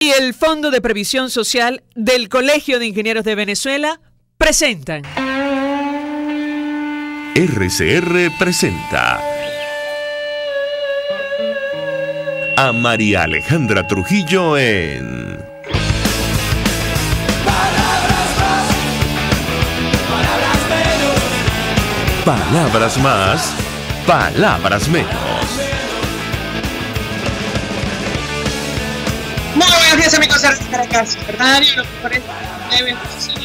y el Fondo de Previsión Social del Colegio de Ingenieros de Venezuela presentan. RCR presenta a María Alejandra Trujillo en Palabras más, palabras menos. Palabras más, palabras menos. Muy buenos días, amigos de Caracas, Fernario, los mejores 9 de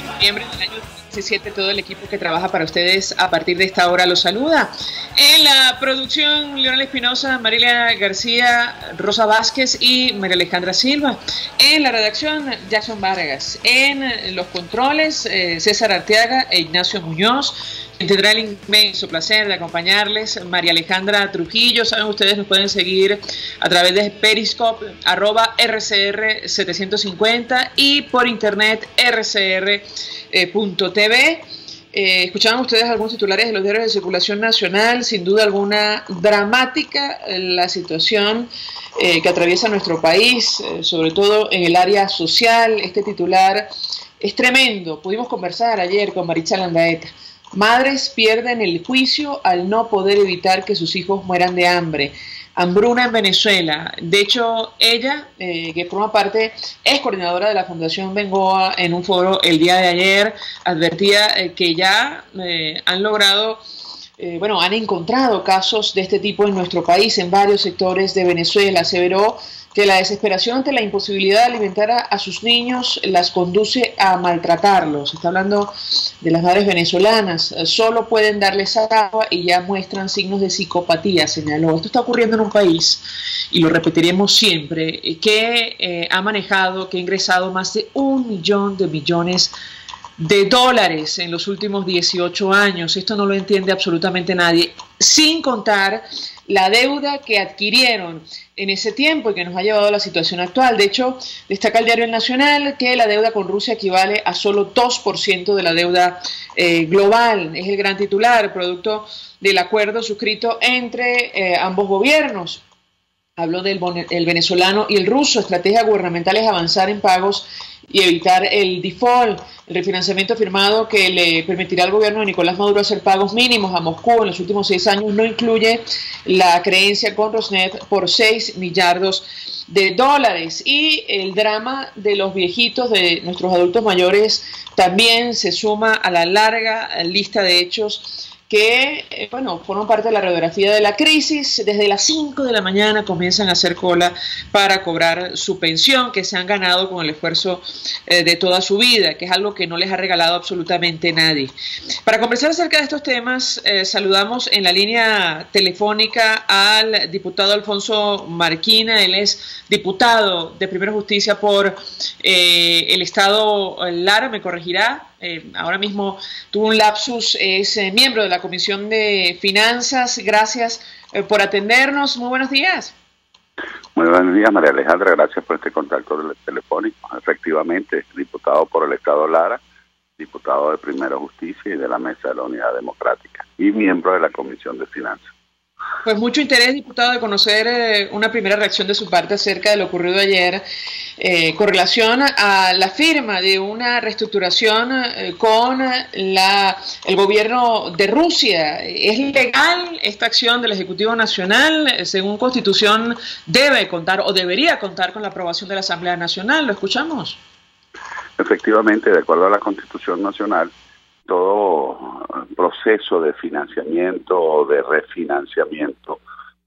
noviembre del año 2017. Todo el equipo que trabaja para ustedes a partir de esta hora los saluda. En la producción, Leonel Espinosa, Marilia García, Rosa Vázquez y María Alejandra Silva. En la redacción, Jackson Vargas. En los controles, César Arteaga e Ignacio Muñoz. Tendrá el inmenso placer de acompañarles María Alejandra Trujillo. Saben ustedes, nos pueden seguir a través de Periscope, @RCR750 y por internet rcr.tv. Escuchaban ustedes algunos titulares de los diarios de circulación nacional. Sin duda alguna dramática la situación que atraviesa nuestro país, sobre todo en el área social. Este titular es tremendo. Pudimos conversar ayer con Maritza Landaeta. Madres pierden el juicio al no poder evitar que sus hijos mueran de hambre. Hambruna en Venezuela. De hecho, ella, que forma parte, es coordinadora de la Fundación Bengoa, en un foro el día de ayer, advertía que ya han logrado, han encontrado casos de este tipo en nuestro país, en varios sectores de Venezuela. Aseveró que la desesperación ante la imposibilidad de alimentar a sus niños las conduce a maltratarlos. Está hablando de las madres venezolanas. Solo pueden darles agua y ya muestran signos de psicopatía, señaló. Esto está ocurriendo en un país, y lo repetiremos siempre, que ha manejado, que ha ingresado más de 1 millón de millones de dólares en los últimos 18 años. Esto no lo entiende absolutamente nadie, sin contar la deuda que adquirieron en ese tiempo y que nos ha llevado a la situación actual. De hecho, destaca el diario El Nacional que la deuda con Rusia equivale a solo 2% de la deuda global. Es el gran titular, producto del acuerdo suscrito entre ambos gobiernos. Hablo del venezolano y el ruso. Estrategia gubernamental es avanzar en pagos y evitar el default. El refinanciamiento firmado que le permitirá al gobierno de Nicolás Maduro hacer pagos mínimos a Moscú en los últimos 6 años no incluye la creencia con Rosneft por 6 millardos de dólares. Y el drama de los viejitos, de nuestros adultos mayores, también se suma a la larga lista de hechos que, forman parte de la radiografía de la crisis. Desde las 5 de la mañana comienzan a hacer cola para cobrar su pensión, que se han ganado con el esfuerzo de toda su vida, que es algo que no les ha regalado absolutamente nadie. Para conversar acerca de estos temas, saludamos en la línea telefónica al diputado Alfonso Marquina. Él es diputado de Primera Justicia por el Estado Lara, me corregirá. Ahora mismo tuvo un lapsus, es miembro de la Comisión de Finanzas. Gracias por atendernos. Muy buenos días. Muy buenos días, María Alejandra. Gracias por este contacto telefónico. Efectivamente, diputado por el Estado Lara, diputado de Primera Justicia y de la Mesa de la Unidad Democrática y miembro de la Comisión de Finanzas. Pues mucho interés, diputado, de conocer una primera reacción de su parte acerca de lo ocurrido ayer con relación a la firma de una reestructuración con el gobierno de Rusia. ¿Es legal esta acción del Ejecutivo Nacional? Según Constitución, debe contar o debería contar con la aprobación de la Asamblea Nacional. ¿Lo escuchamos? Efectivamente, de acuerdo a la Constitución Nacional, todo proceso de financiamiento o de refinanciamiento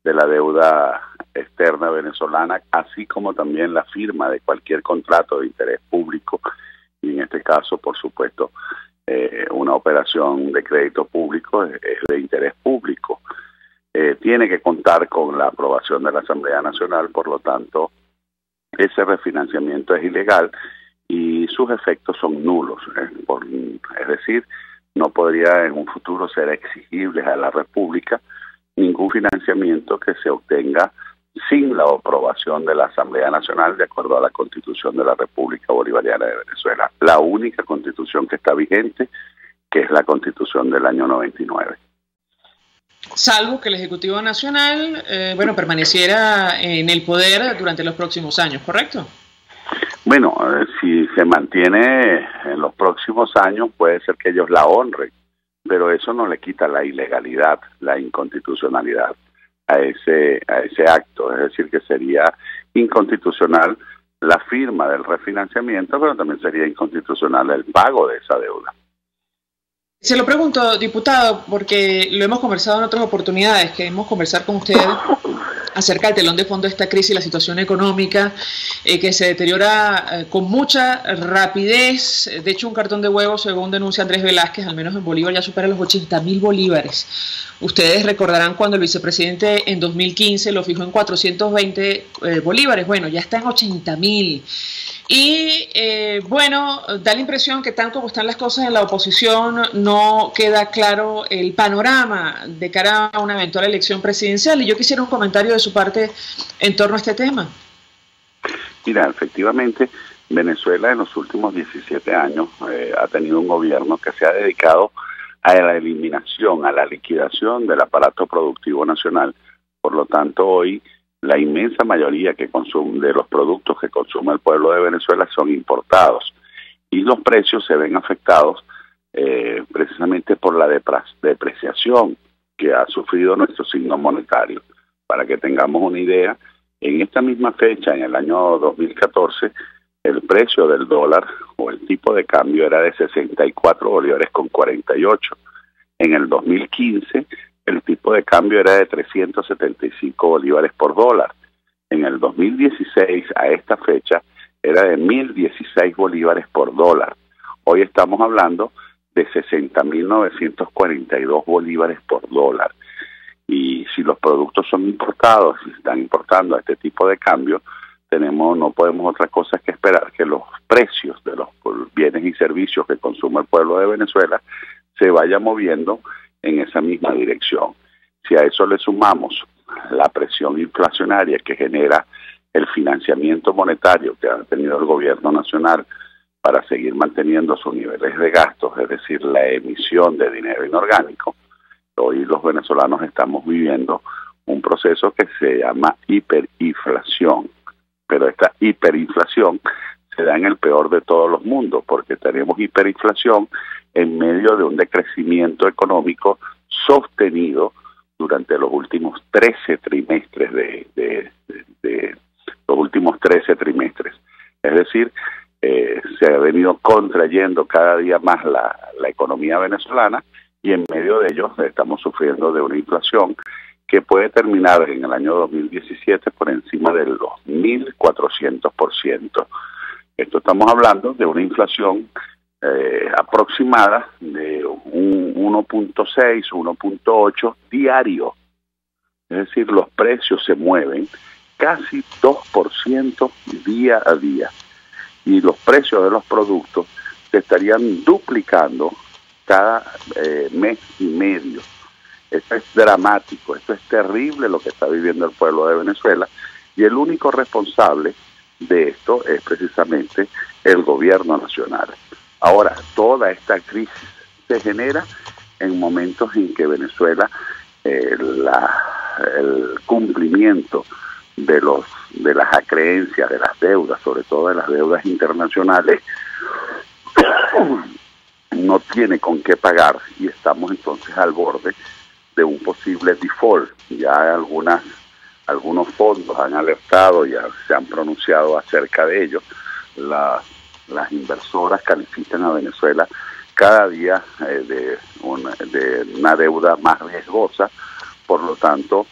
de la deuda externa venezolana, así como también la firma de cualquier contrato de interés público, y en este caso, por supuesto, una operación de crédito público es de interés público. Tiene que contar con la aprobación de la Asamblea Nacional, por lo tanto, ese refinanciamiento es ilegal y sus efectos son nulos. Es decir, no podría en un futuro ser exigible a la República ningún financiamiento que se obtenga sin la aprobación de la Asamblea Nacional, de acuerdo a la Constitución de la República Bolivariana de Venezuela, la única constitución que está vigente, que es la Constitución del año 99. Salvo que el Ejecutivo Nacional permaneciera en el poder durante los próximos años, ¿correcto? Bueno, si se mantiene en los próximos años, puede ser que ellos la honren, pero eso no le quita la ilegalidad, la inconstitucionalidad a ese acto. Es decir, que sería inconstitucional la firma del refinanciamiento, pero también sería inconstitucional el pago de esa deuda. Se lo pregunto, diputado, porque lo hemos conversado en otras oportunidades, queremos conversar con usted acerca del telón de fondo de esta crisis y la situación económica que se deteriora con mucha rapidez. De hecho, un cartón de huevos, según denuncia Andrés Velázquez, al menos en Bolívar ya supera los 80.000 bolívares. Ustedes recordarán cuando el vicepresidente en 2015 lo fijó en 420 bolívares. Bueno, ya está en 80.000. Y bueno, da la impresión que tal como están las cosas en la oposición, no queda claro el panorama de cara a una eventual elección presidencial. Y yo quisiera un comentario de su parte en torno a este tema. Mira, efectivamente, Venezuela en los últimos 17 años ha tenido un gobierno que se ha dedicado a la eliminación, a la liquidación del aparato productivo nacional. Por lo tanto, hoy la inmensa mayoría de los productos que consume el pueblo de Venezuela son importados y los precios se ven afectados precisamente por la depreciación que ha sufrido nuestro signo monetario. Para que tengamos una idea, en esta misma fecha, en el año 2014, el precio del dólar o el tipo de cambio era de 64 bolívares con 48. En el 2015, el tipo de cambio era de 375 bolívares por dólar. En el 2016, a esta fecha, era de 1.016 bolívares por dólar. Hoy estamos hablando de 60.942 bolívares por dólar. Y si los productos son importados, si están importando a este tipo de cambio, no podemos otra cosa que esperar que los precios de los bienes y servicios que consume el pueblo de Venezuela se vayan moviendo en esa misma dirección. Si a eso le sumamos la presión inflacionaria que genera el financiamiento monetario que ha tenido el gobierno nacional para seguir manteniendo sus niveles de gastos, es decir, la emisión de dinero inorgánico, hoy los venezolanos estamos viviendo un proceso que se llama hiperinflación. Pero esta hiperinflación se da en el peor de todos los mundos, porque tenemos hiperinflación en medio de un decrecimiento económico sostenido durante los últimos 13 trimestres los últimos 13 trimestres. Es decir, se ha venido contrayendo cada día más la economía venezolana y en medio de ello estamos sufriendo de una inflación que puede terminar en el año 2017 por encima del 2.400%. Esto estamos hablando de una inflación aproximada de un 1.6, 1.8 diario. Es decir, los precios se mueven casi 2% día a día. Y los precios de los productos se estarían duplicando cada mes y medio. Esto es dramático, esto es terrible lo que está viviendo el pueblo de Venezuela y el único responsable de esto es precisamente el gobierno nacional. Ahora, toda esta crisis se genera en momentos en que Venezuela, el cumplimiento de las acreencias, de las deudas, sobre todo de las deudas internacionales, no tiene con qué pagar y estamos entonces al borde de un posible default. Ya algunos fondos han alertado, ya se han pronunciado acerca de ello. Las inversoras califican a Venezuela cada día de una deuda más riesgosa. Por lo tanto,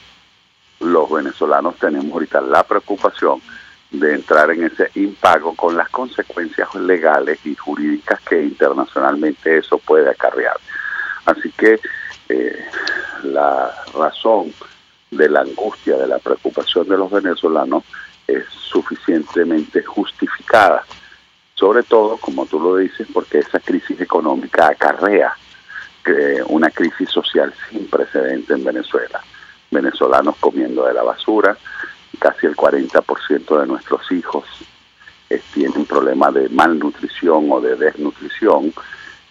los venezolanos tenemos ahorita la preocupación de entrar en ese impago con las consecuencias legales y jurídicas que internacionalmente eso puede acarrear. Así que la razón de la angustia, de la preocupación de los venezolanos es suficientemente justificada, sobre todo, como tú lo dices, porque esa crisis económica acarrea una crisis social sin precedente en Venezuela. Venezolanos comiendo de la basura, casi el 40% de nuestros hijos tienen problemas de malnutrición o de desnutrición.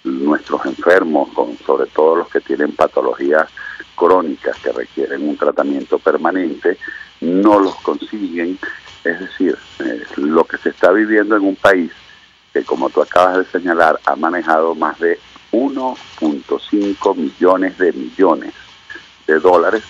Nuestros enfermos, sobre todo los que tienen patologías crónicas que requieren un tratamiento permanente, no los consiguen. Es decir, lo que se está viviendo en un país que, como tú acabas de señalar, ha manejado más de 1.5 millones de dólares,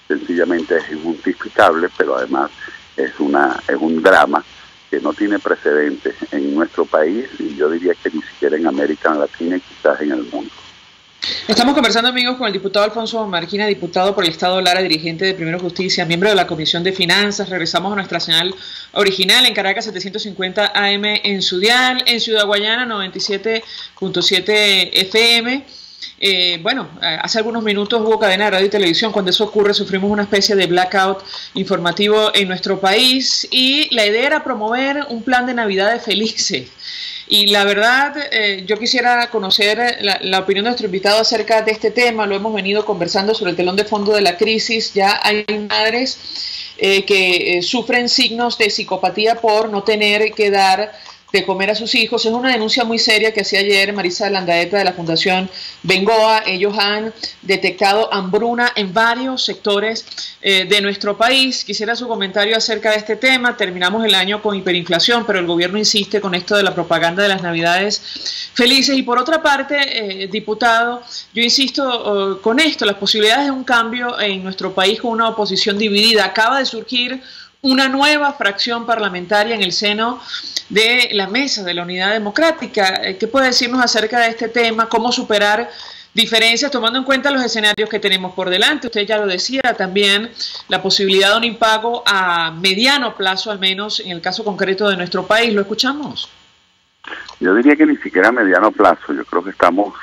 sencillamente es injustificable, pero además es un drama que no tiene precedentes en nuestro país, y yo diría que ni siquiera en América Latina y quizás en el mundo. Estamos conversando, amigos, con el diputado Alfonso Marquina, diputado por el Estado Lara, dirigente de Primero Justicia, miembro de la Comisión de Finanzas. Regresamos a nuestra señal original en Caracas 750 AM en su dial, en Ciudad Guayana 97.7 FM. Hace algunos minutos hubo cadena de radio y televisión. Cuando eso ocurre, sufrimos una especie de blackout informativo en nuestro país, y la idea era promover un plan de Navidades felices. Y la verdad, yo quisiera conocer la opinión de nuestro invitado acerca de este tema. Lo hemos venido conversando sobre el telón de fondo de la crisis. Ya hay madres que sufren signos de psicopatía por no tener que dar de comer a sus hijos. Es una denuncia muy seria que hacía ayer Marisa Landaeta de la Fundación Bengoa. Ellos han detectado hambruna en varios sectores de nuestro país. Quisiera su comentario acerca de este tema. Terminamos el año con hiperinflación, pero el gobierno insiste con esto de la propaganda de las Navidades felices. Y por otra parte, diputado, yo insisto con esto, las posibilidades de un cambio en nuestro país con una oposición dividida. Acaba de surgir una nueva fracción parlamentaria en el seno de la mesa de la Unidad Democrática. ¿Qué puede decirnos acerca de este tema? ¿Cómo superar diferencias tomando en cuenta los escenarios que tenemos por delante? Usted ya lo decía también, la posibilidad de un impago a mediano plazo, al menos en el caso concreto de nuestro país. ¿Lo escuchamos? Yo diría que ni siquiera a mediano plazo. Yo creo que estamos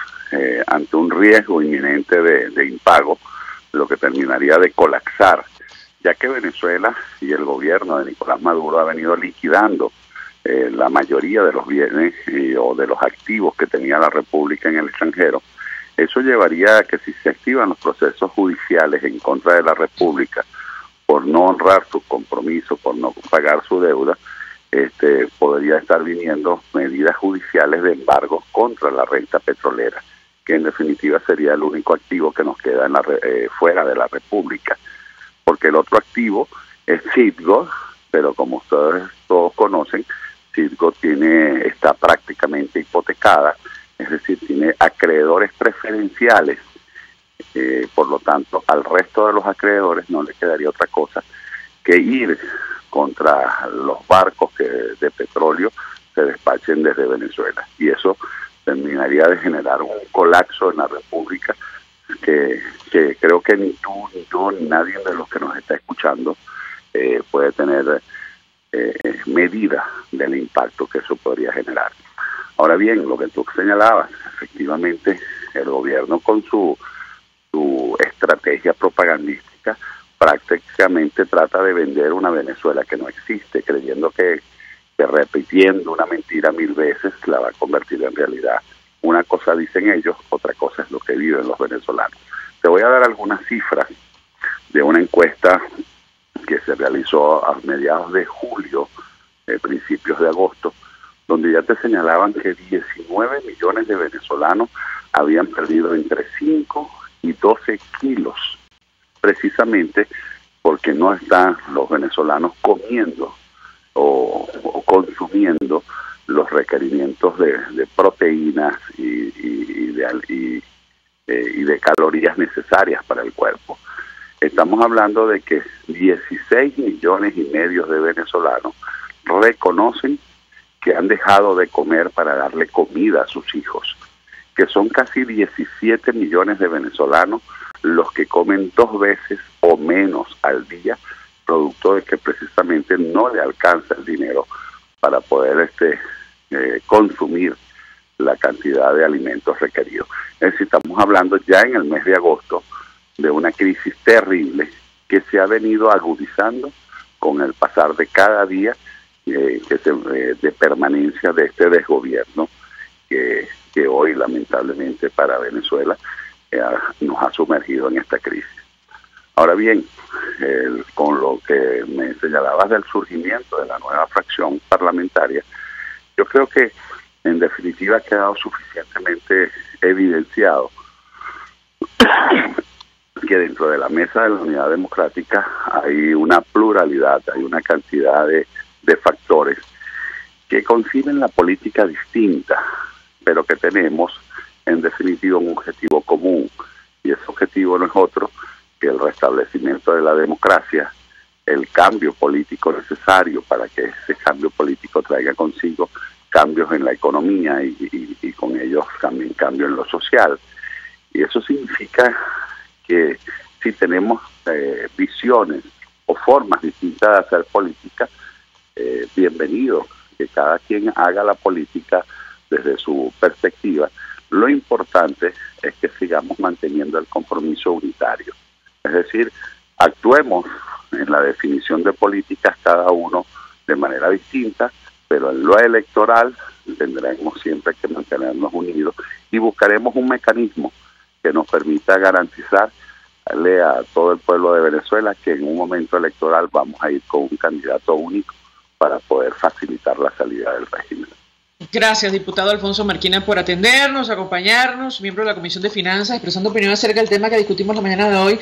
ante un riesgo inminente de impago, lo que terminaría de colapsar, ya que Venezuela y el gobierno de Nicolás Maduro ha venido liquidando la mayoría de los bienes o de los activos que tenía la República en el extranjero. Eso llevaría a que, si se activan los procesos judiciales en contra de la República por no honrar sus compromisos, por no pagar su deuda, podría estar viniendo medidas judiciales de embargo contra la renta petrolera, que en definitiva sería el único activo que nos queda fuera de la República. Porque el otro activo es Citgo, pero como ustedes todos conocen, Citgo está prácticamente hipotecada, es decir, tiene acreedores preferenciales. Por lo tanto, al resto de los acreedores no le quedaría otra cosa que ir contra los barcos de petróleo se despachen desde Venezuela. Y eso terminaría de generar un colapso en la República que creo que ni tú, ni yo, ni nadie de los que nos está escuchando puede tener medida del impacto que eso podría generar. Ahora bien, lo que tú señalabas, efectivamente, el gobierno con su estrategia propagandística prácticamente trata de vender una Venezuela que no existe, creyendo que repitiendo una mentira 1000 veces la va a convertir en realidad. Una cosa dicen ellos, otra cosa es lo que viven los venezolanos. Te voy a dar algunas cifras de una encuesta que se realizó a mediados de julio, principios de agosto, donde ya te señalaban que 19 millones de venezolanos habían perdido entre 5 y 12 kilos, precisamente porque no están los venezolanos comiendo o consumiendo los requerimientos de proteínas y de calorías necesarias para el cuerpo. Estamos hablando de que 16 millones y medio de venezolanos reconocen que han dejado de comer para darle comida a sus hijos, que son casi 17 millones de venezolanos los que comen 2 veces o menos al día, producto de que precisamente no le alcanza el dinero para poder consumir la cantidad de alimentos requeridos. Es decir, estamos hablando ya en el mes de agosto de una crisis terrible que se ha venido agudizando con el pasar de cada día de permanencia de este desgobierno que hoy lamentablemente para Venezuela nos ha sumergido en esta crisis. Ahora bien, con lo que me señalabas del surgimiento de la nueva fracción parlamentaria, yo creo que en definitiva ha quedado suficientemente evidenciado que dentro de la mesa de la Unidad Democrática hay una pluralidad, hay una cantidad de factores que conciben la política distinta, pero que tenemos en definitiva un objetivo común, y ese objetivo no es otro que el restablecimiento de la democracia, el cambio político necesario para que ese cambio político traiga consigo cambios en la economía y con ellos también cambio en lo social. Y eso significa que si tenemos visiones o formas distintas de hacer política, bienvenido, que cada quien haga la política desde su perspectiva. Lo importante es que sigamos manteniendo el compromiso unitario. Es decir, actuemos en la definición de políticas cada uno de manera distinta, pero en lo electoral tendremos siempre que mantenernos unidos y buscaremos un mecanismo que nos permita garantizarle a todo el pueblo de Venezuela que en un momento electoral vamos a ir con un candidato único para poder facilitar la salida del régimen. Gracias, diputado Alfonso Marquina, por atendernos, acompañarnos, miembro de la Comisión de Finanzas, expresando opinión acerca del tema que discutimos la mañana de hoy.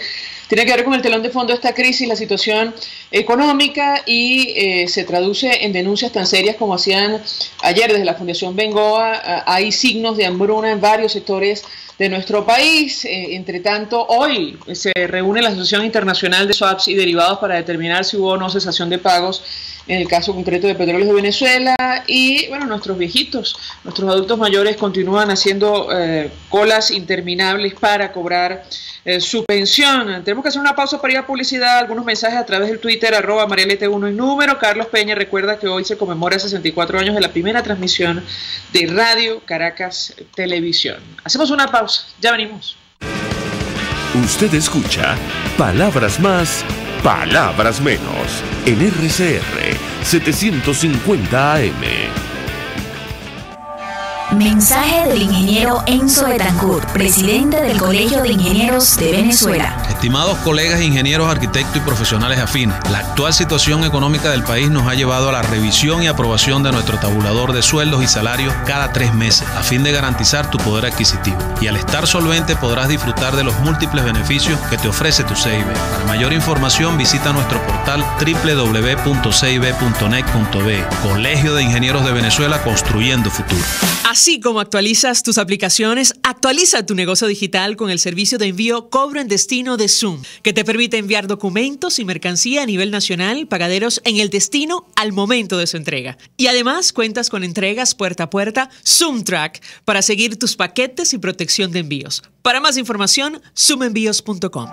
Tiene que ver con el telón de fondo de esta crisis, la situación económica, y se traduce en denuncias tan serias como hacían ayer desde la Fundación Bengoa. Hay signos de hambruna en varios sectores de nuestro país. Entre tanto, hoy se reúne la Asociación Internacional de Swaps y Derivados para determinar si hubo o no cesación de pagos en el caso concreto de Petróleos de Venezuela. Y bueno, nuestros viejitos, nuestros adultos mayores continúan haciendo colas interminables para cobrar su pensión. Tenemos que hacer una pausa para ir a publicidad. Algunos mensajes a través del Twitter, @marialete1 en número. Carlos Peña recuerda que hoy se conmemora 64 años de la primera transmisión de Radio Caracas Televisión. Hacemos una pausa, ya venimos. Usted escucha Palabras Más, Palabras Menos en RCR 750 AM. Mensaje del ingeniero Enzo Betancourt, presidente del Colegio de Ingenieros de Venezuela. Estimados colegas ingenieros, arquitectos y profesionales afines, la actual situación económica del país nos ha llevado a la revisión y aprobación de nuestro tabulador de sueldos y salarios cada 3 meses, a fin de garantizar tu poder adquisitivo. Y al estar solvente podrás disfrutar de los múltiples beneficios que te ofrece tu CIB. Para mayor información visita nuestro portal www.cib.net.be. Colegio de Ingenieros de Venezuela, construyendo futuro. Así como actualizas tus aplicaciones, actualiza tu negocio digital con el servicio de envío Cobro en Destino de Zoom, que te permite enviar documentos y mercancía a nivel nacional, pagaderos en el destino al momento de su entrega. Y además cuentas con entregas puerta a puerta Zoom Track para seguir tus paquetes y protección de envíos. Para más información, zoomenvíos.com.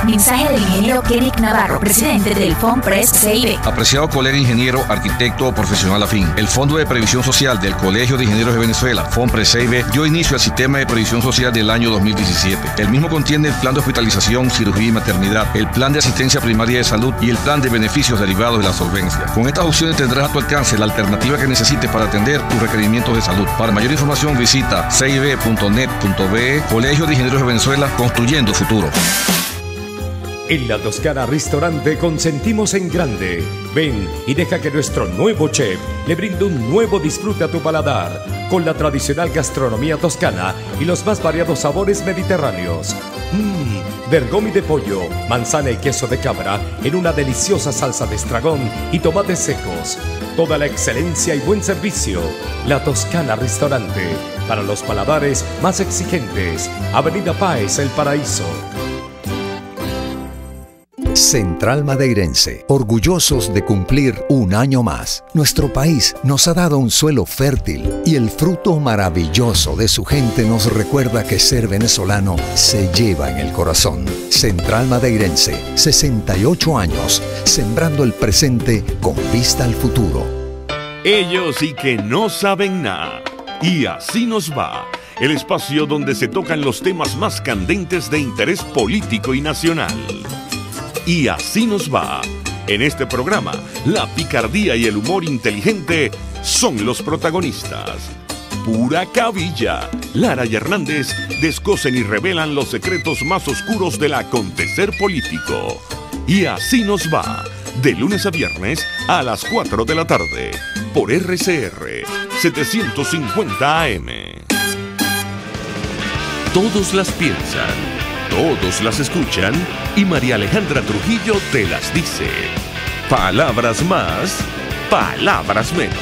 Mensaje del ingeniero Kenneth Navarro, presidente del FONPRES CIB. Apreciado colega ingeniero, arquitecto o profesional afín, el Fondo de Previsión Social del Colegio de Ingenieros de Venezuela, FONPRES CIB, dio inicio al sistema de previsión social del año 2017. El mismo contiene el plan de hospitalización, cirugía y maternidad, el plan de asistencia primaria de salud y el plan de beneficios derivados de la solvencia. Con estas opciones tendrás a tu alcance la alternativa que necesites para atender tus requerimientos de salud. Para mayor información visita cib.net.be. Colegio de Ingenieros de Venezuela, construyendo futuro. En La Toscana Restaurante consentimos en grande. Ven y deja que nuestro nuevo chef le brinde un nuevo disfrute a tu paladar, con la tradicional gastronomía toscana y los más variados sabores mediterráneos. Bergomi de pollo, manzana y queso de cabra en una deliciosa salsa de estragón y tomates secos. Toda la excelencia y buen servicio. La Toscana Restaurante, para los paladares más exigentes. Avenida Páez, El Paraíso. Central Madeirense, orgullosos de cumplir un año más. Nuestro país nos ha dado un suelo fértil y el fruto maravilloso de su gente nos recuerda que ser venezolano se lleva en el corazón. Central Madeirense, 68 años, sembrando el presente con vista al futuro. Ellos sí que no saben nada. Y así nos va. El espacio donde se tocan los temas más candentes de interés político y nacional. Y así nos va. En este programa, la picardía y el humor inteligente son los protagonistas. Pura cabilla. Lara y Hernández descosen y revelan los secretos más oscuros del acontecer político. Y así nos va. De lunes a viernes a las 4 de la tarde. Por RCR 750 AM. Todos las piensan. todos las escuchan y María Alejandra Trujillo te las dice. Palabras más, palabras menos.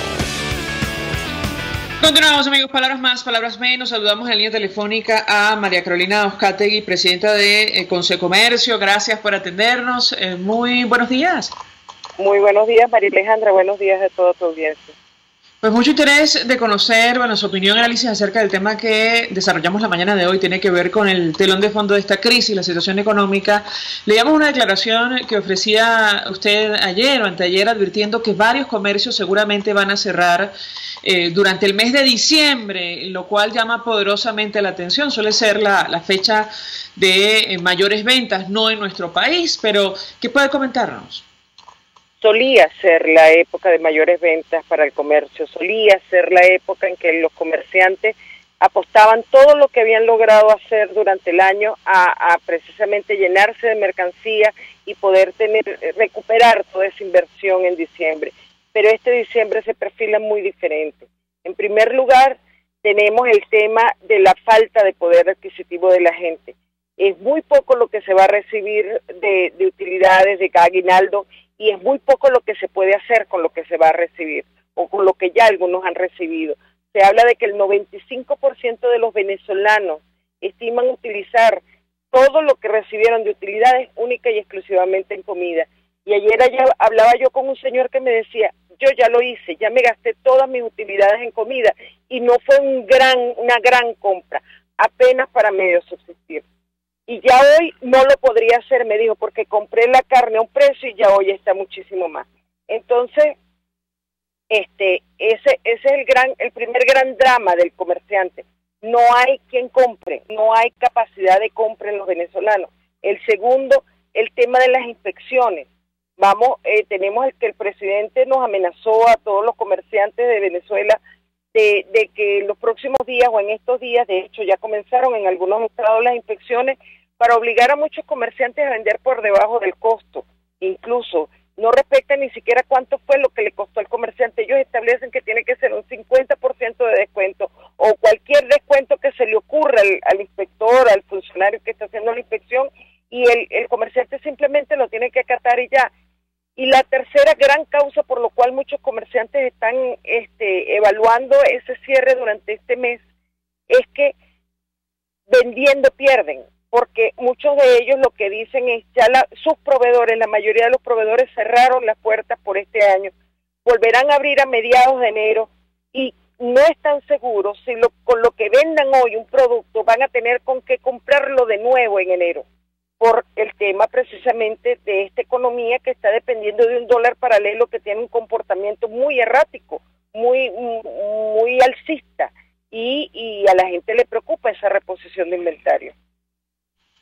Continuamos, amigos, palabras más, palabras menos. Saludamos en la línea telefónica a María Carolina Oscategui, presidenta de Consecomercio. Gracias por atendernos. Muy buenos días. Muy buenos días, María Alejandra. Buenos días a toda tu audiencia. Pues mucho interés de conocer, su opinión y análisis acerca del tema que desarrollamos la mañana de hoy. Tiene que ver con el telón de fondo de esta crisis, la situación económica. Leíamos una declaración que ofrecía usted ayer o anteayer advirtiendo que varios comercios seguramente van a cerrar durante el mes de diciembre, lo cual llama poderosamente la atención. Suele ser la fecha de mayores ventas, no en nuestro país, pero ¿qué puede comentarnos? Solía ser la época de mayores ventas para el comercio, solía ser la época en que los comerciantes apostaban todo lo que habían logrado hacer durante el año a precisamente llenarse de mercancía y poder recuperar toda esa inversión en diciembre. Pero este diciembre se perfila muy diferente. En primer lugar, tenemos el tema de la falta de poder adquisitivo de la gente. Es muy poco lo que se va a recibir de utilidades, de aguinaldo, y es muy poco lo que se puede hacer con lo que se va a recibir, o con lo que ya algunos han recibido. Se habla de que el 95% de los venezolanos estiman utilizar todo lo que recibieron de utilidades única y exclusivamente en comida. Y ayer hablaba yo con un señor que me decía, yo ya lo hice, ya me gasté todas mis utilidades en comida, y no fue una gran compra, apenas para medio subsistir. Y ya hoy no lo podría hacer, me dijo, porque compré la carne a un precio y ya hoy está muchísimo más. Entonces, ese es el primer gran drama del comerciante. No hay quien compre, no hay capacidad de compra en los venezolanos. El segundo, el tema de las inspecciones. Tenemos que el presidente nos amenazó a todos los comerciantes de Venezuela de que en los próximos días o en estos días, de hecho ya comenzaron en algunos estados las inspecciones para obligar a muchos comerciantes a vender por debajo del costo. Incluso no respetan ni siquiera cuánto fue lo que le costó al comerciante. Ellos establecen que tiene que ser un 50% de descuento o cualquier descuento que se le ocurra al inspector, al funcionario que está haciendo la inspección, y el comerciante simplemente lo tiene que acatar y ya. Y la tercera gran causa por lo cual muchos comerciantes están evaluando ese cierre durante este mes es que vendiendo pierden, porque muchos de ellos lo que dicen es sus proveedores, la mayoría de los proveedores cerraron las puertas por este año, volverán a abrir a mediados de enero y no están seguros si con lo que vendan hoy un producto van a tener con qué comprarlo de nuevo en enero, por el tema precisamente de esta economía que está dependiendo de un dólar paralelo que tiene un comportamiento muy errático, muy alcista, y a la gente le preocupa esa reposición de inventario.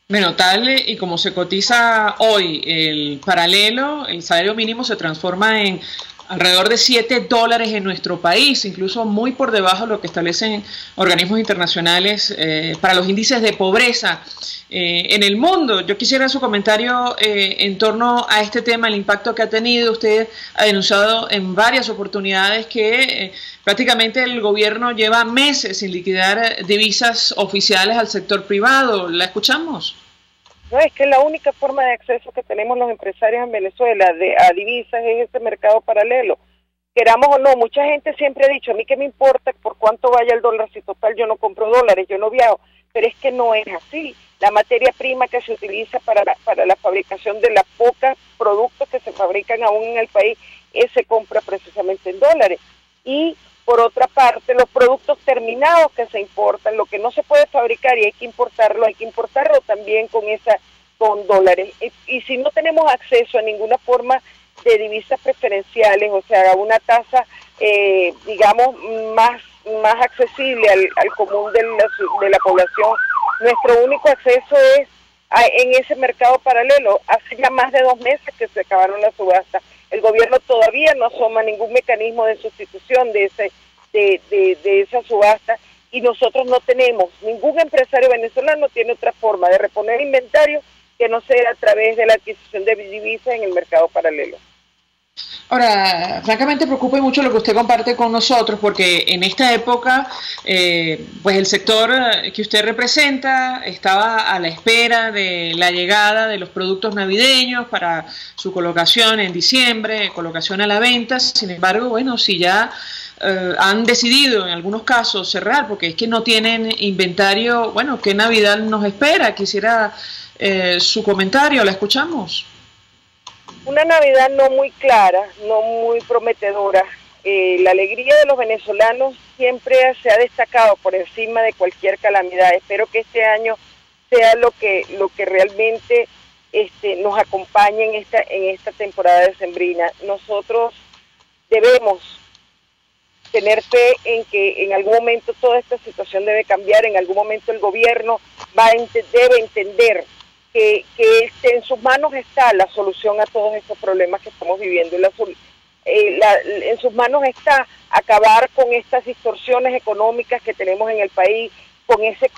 Bueno, tal y como se cotiza hoy el paralelo, el salario mínimo se transforma en alrededor de $7 en nuestro país, incluso muy por debajo de lo que establecen organismos internacionales para los índices de pobreza en el mundo. Yo quisiera su comentario en torno a este tema, el impacto que ha tenido. Usted ha denunciado en varias oportunidades que prácticamente el gobierno lleva meses sin liquidar divisas oficiales al sector privado. ¿La escuchamos? No, es que la única forma de acceso que tenemos los empresarios en Venezuela a divisas es este mercado paralelo. Queramos o no, mucha gente siempre ha dicho, a mí qué me importa por cuánto vaya el dólar, si total yo no compro dólares, yo no viajo, pero es que no es así. La materia prima que se utiliza para la fabricación de los pocos productos que se fabrican aún en el país, se compra precisamente en dólares. Y por otra parte, los productos terminados que se importan, lo que no se puede fabricar y hay que importarlo también con dólares. Y si no tenemos acceso a ninguna forma de divisas preferenciales, o sea, a una tasa, digamos, más accesible al común de la población, nuestro único acceso es en ese mercado paralelo. Hace ya más de 2 meses que se acabaron las subastas. El gobierno todavía no asoma ningún mecanismo de sustitución de esa subasta, y nosotros no tenemos, ningún empresario venezolano tiene otra forma de reponer inventario que no sea a través de la adquisición de divisas en el mercado paralelo. Ahora, francamente preocupa mucho lo que usted comparte con nosotros, porque en esta época, pues el sector que usted representa estaba a la espera de la llegada de los productos navideños para su colocación en diciembre, colocación a la venta. Sin embargo, bueno, si ya han decidido en algunos casos cerrar, porque es que no tienen inventario, bueno, ¿qué Navidad nos espera? Quisiera su comentario, la escuchamos. Una Navidad no muy clara, no muy prometedora. La alegría de los venezolanos siempre se ha destacado por encima de cualquier calamidad. Espero que este año sea lo que realmente nos acompañe en esta temporada decembrina. Nosotros debemos tener fe en que en algún momento toda esta situación debe cambiar, en algún momento el gobierno debe entender que en sus manos está la solución a todos estos problemas que estamos viviendo. En sus manos está acabar con estas distorsiones económicas que tenemos en el país, con ese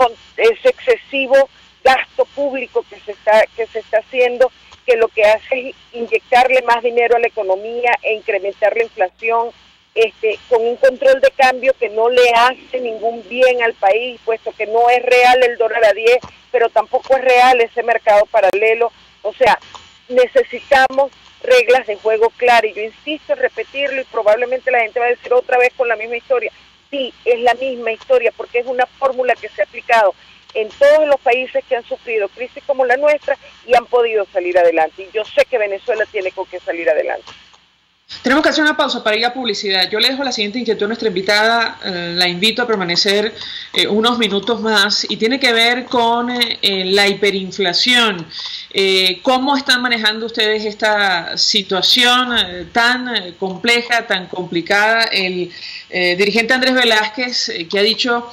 excesivo gasto público que se está haciendo, que lo que hace es inyectarle más dinero a la economía e incrementar la inflación, con un control de cambio que no le hace ningún bien al país, puesto que no es real el dólar a 10, pero tampoco es real ese mercado paralelo. O sea, necesitamos reglas de juego claras, y yo insisto en repetirlo, y probablemente la gente va a decir otra vez con la misma historia. Sí, es la misma historia, porque es una fórmula que se ha aplicado en todos los países que han sufrido crisis como la nuestra y han podido salir adelante, y yo sé que Venezuela tiene con qué salir adelante. Tenemos que hacer una pausa para ir a publicidad. Yo le dejo la siguiente inquietud a nuestra invitada, la invito a permanecer unos minutos más, y tiene que ver con la hiperinflación. ¿Cómo están manejando ustedes esta situación tan compleja, tan complicada? El dirigente Andrés Velázquez, que ha dicho,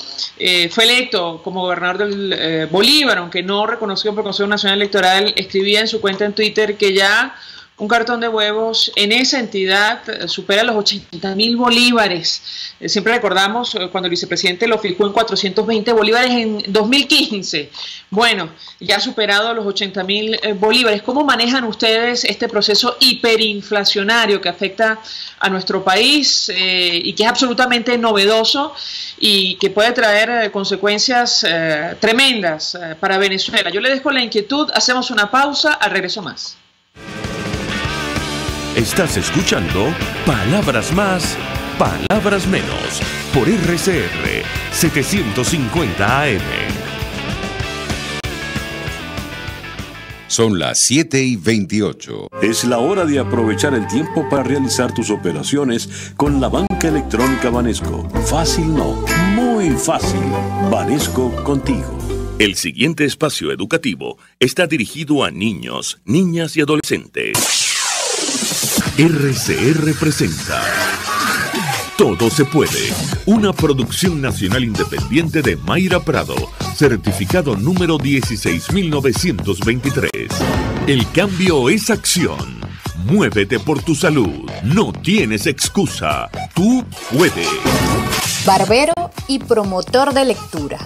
fue electo como gobernador del Bolívar, aunque no reconocido por el Consejo Nacional Electoral, escribía en su cuenta en Twitter que ya un cartón de huevos en esa entidad supera los 80.000 bolívares. Siempre recordamos cuando el vicepresidente lo fijó en 420 bolívares en 2015. Bueno, ya ha superado los 80.000 bolívares. ¿Cómo manejan ustedes este proceso hiperinflacionario que afecta a nuestro país y que es absolutamente novedoso y que puede traer consecuencias tremendas para Venezuela? Yo le dejo la inquietud, hacemos una pausa, al regreso más. Estás escuchando Palabras Más, Palabras Menos, por RCR 750 AM. Son las 7:28. Es la hora de aprovechar el tiempo para realizar tus operaciones con la banca electrónica Banesco. Fácil no, muy fácil. Banesco contigo. El siguiente espacio educativo está dirigido a niños, niñas y adolescentes. RCR presenta Todo se puede, una producción nacional independiente de Mayra Prado, certificado número 16923. El cambio es acción. Muévete por tu salud. No tienes excusa. Tú puedes. Barbero y promotor de lectura.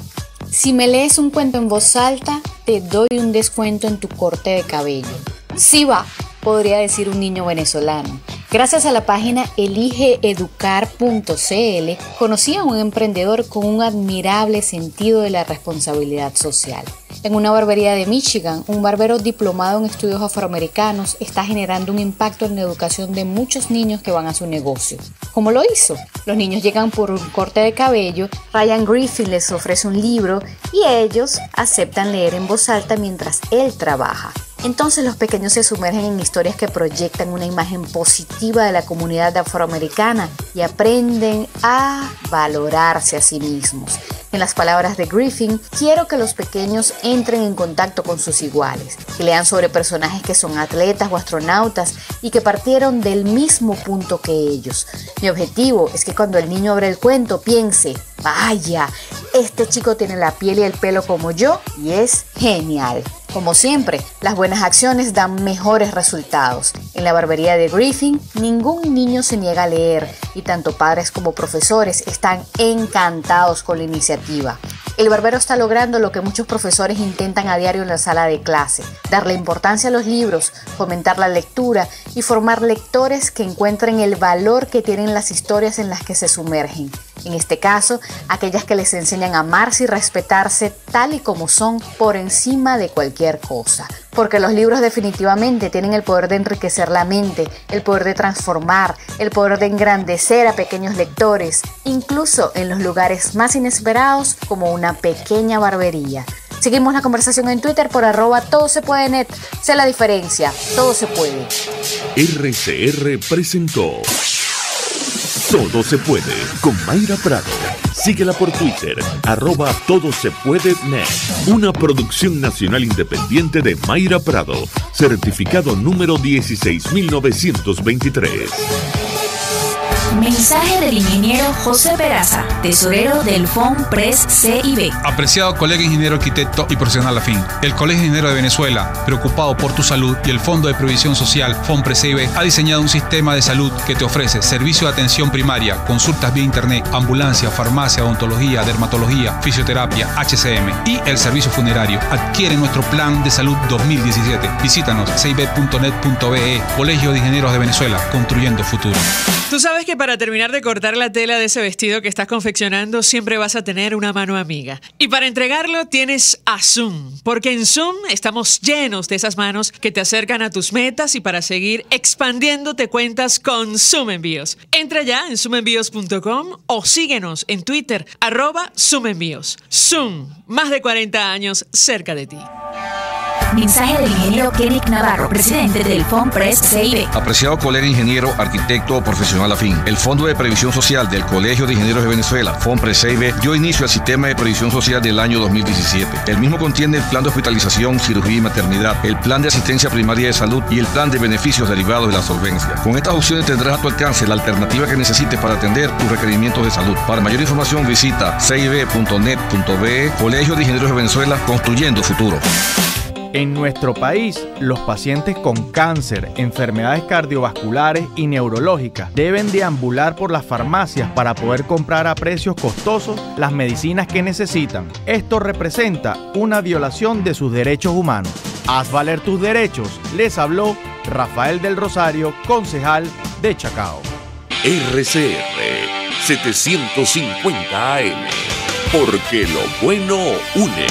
Si me lees un cuento en voz alta, te doy un descuento en tu corte de cabello. Sí va, podría decir un niño venezolano. Gracias a la página eligeeducar.cl, conocí a un emprendedor con un admirable sentido de la responsabilidad social. En una barbería de Michigan, un barbero diplomado en estudios afroamericanos está generando un impacto en la educación de muchos niños que van a su negocio. ¿Cómo lo hizo? Los niños llegan por un corte de cabello, Ryan Griffin les ofrece un libro y ellos aceptan leer en voz alta mientras él trabaja. Entonces los pequeños se sumergen en historias que proyectan una imagen positiva de la comunidad afroamericana y aprenden a valorarse a sí mismos. En las palabras de Griffin, quiero que los pequeños entren en contacto con sus iguales, que lean sobre personajes que son atletas o astronautas y que partieron del mismo punto que ellos. Mi objetivo es que cuando el niño abra el cuento piense, vaya, este chico tiene la piel y el pelo como yo y es genial. Como siempre, las buenas acciones dan mejores resultados. En la barbería de Griffin, ningún niño se niega a leer y tanto padres como profesores están encantados con la iniciativa. El barbero está logrando lo que muchos profesores intentan a diario en la sala de clase: darle importancia a los libros, fomentar la lectura y formar lectores que encuentren el valor que tienen las historias en las que se sumergen. En este caso, aquellas que les enseñan a amarse y respetarse tal y como son por encima de cualquier cosa. Porque los libros definitivamente tienen el poder de enriquecer la mente, el poder de transformar, el poder de engrandecer a pequeños lectores, incluso en los lugares más inesperados como una pequeña barbería. Seguimos la conversación en Twitter por @todosepuedenet. Sé la diferencia, todo se puede. RCR presentó Todo se puede con Mayra Prado. Síguela por Twitter, @todosepuedenet. Una producción nacional independiente de Mayra Prado, certificado número 16923. Mensaje del ingeniero José Peraza, tesorero del FONPRES CIB. Apreciado colega ingeniero arquitecto y profesional afín, el Colegio Ingeniero de Venezuela, preocupado por tu salud, y el Fondo de Previsión Social FONPRES CIB ha diseñado un sistema de salud que te ofrece servicio de atención primaria, consultas vía internet, ambulancia, farmacia, odontología, dermatología, fisioterapia, HCM y el servicio funerario. Adquiere nuestro plan de salud 2017. Visítanos cib.net.be. Colegio de Ingenieros de Venezuela, construyendo futuro. Tú sabes que para terminar de cortar la tela de ese vestido que estás confeccionando siempre vas a tener una mano amiga. Y para entregarlo tienes a Zoom, porque en Zoom estamos llenos de esas manos que te acercan a tus metas, y para seguir expandiéndote cuentas con Zoom Envíos. Entra ya en zoomenvíos.com o síguenos en Twitter @ZoomEnvíos. Zoom, más de 40 años cerca de ti. Mensaje del ingeniero Kenneth Navarro, presidente del FONPRES CIB. Apreciado colega ingeniero, arquitecto o profesional afín, el Fondo de Previsión Social del Colegio de Ingenieros de Venezuela, FONPRES CIB, dio inicio al sistema de previsión social del año 2017. El mismo contiene el plan de hospitalización, cirugía y maternidad, el plan de asistencia primaria de salud y el plan de beneficios derivados de la solvencia. Con estas opciones tendrás a tu alcance la alternativa que necesites para atender tus requerimientos de salud. Para mayor información visita cib.net.be. Colegio de Ingenieros de Venezuela, construyendo futuro. En nuestro país, los pacientes con cáncer, enfermedades cardiovasculares y neurológicas deben deambular por las farmacias para poder comprar a precios costosos las medicinas que necesitan. Esto representa una violación de sus derechos humanos. Haz valer tus derechos, les habló Rafael del Rosario, concejal de Chacao. RCR 750 AM, porque lo bueno une.